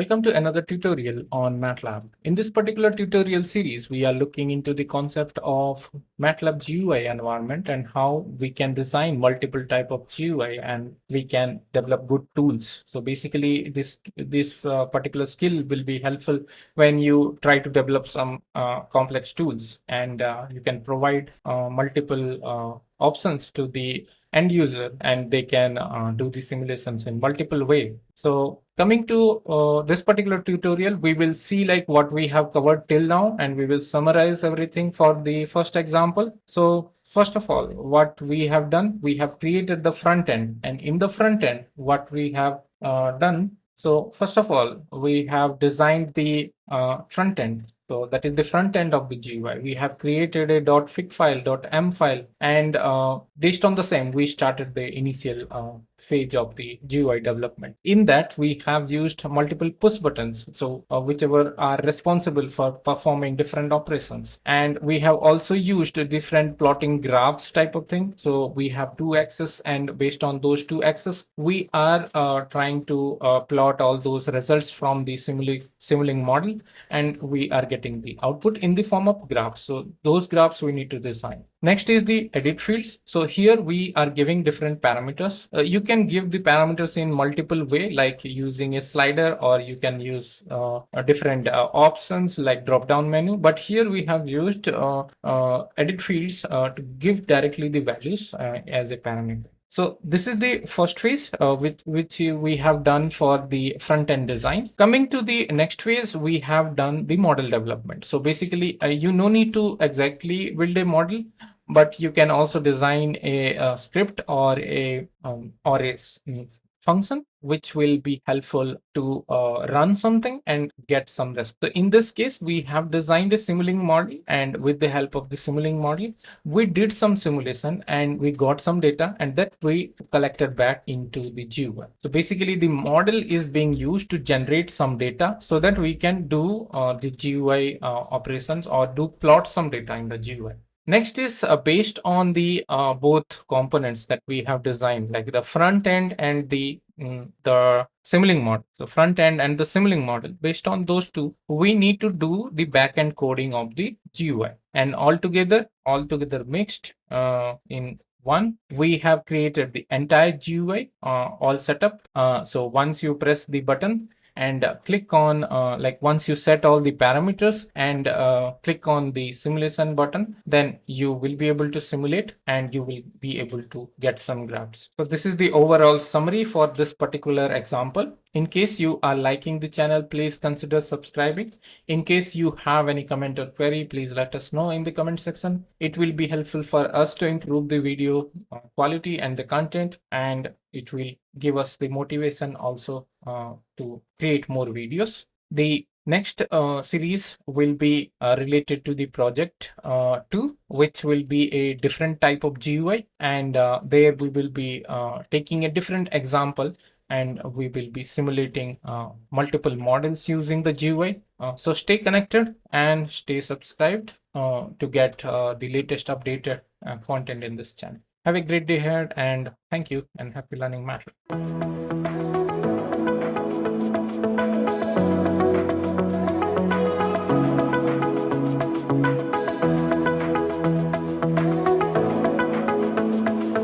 Welcome to another tutorial on Matlab. In this particular tutorial series, we are looking into the concept of Matlab GUI environment and how we can design multiple type of GUI and we can develop good tools. So basically, this particular skill will be helpful when you try to develop some complex tools, and you can provide multiple options to the end user, and they can do the simulations in multiple ways. So coming to this particular tutorial, we will see like what we have covered till now, and we will summarize everything for the first example. So first of all, what we have done, we have created the front end, and in the front end, what we have done. So first of all, we have designed the front end. So that is the front end of the GUI. We have created a .fig file, .m file, and based on the same, we started the initial phase of the GUI development. In that, we have used multiple push buttons, so whichever are responsible for performing different operations. And we have also used different plotting graphs type of thing. So we have two axes, and based on those two axes, we are trying to plot all those results from the Simulink model, and we are getting the output in the form of graphs. So those graphs we need to design. Next is the edit fields. So here we are giving different parameters. You can give the parameters in multiple way, like using a slider, or you can use different options like drop down menu. But here we have used edit fields to give directly the values as a parameter. So this is the first phase which we have done for the front end design. Coming to the next phase, we have done the model development. So basically, you no need to exactly build a model, but you can also design a script or a function which will be helpful to run something and get some result. So in this case, we have designed a Simulink model, and with the help of the Simulink model, we did some simulation and we got some data, and that we collected back into the GUI. So basically, the model is being used to generate some data so that we can do the GUI operations or do plot some data in the GUI. Next is based on the both components that we have designed, like the front end and the Simulink model. So front end and the Simulink model, based on those two, we need to do the back end coding of the GUI, and altogether mixed in one, we have created the entire GUI all setup. So once you press the button and click on like once you set all the parameters and click on the simulation button, then you will be able to simulate and you will be able to get some graphs. So this is the overall summary for this particular example. In case you are liking the channel, please consider subscribing. In case you have any comment or query, please let us know in the comment section. It will be helpful for us to improve the video quality and the content, and it will give us the motivation also to create more videos. The next series will be related to the project 2, which will be a different type of GUI, and there we will be taking a different example, and we will be simulating multiple models using the GUI. So stay connected and stay subscribed to get the latest updated content in this channel. Have a great day ahead, and thank you, and happy learning Matlab.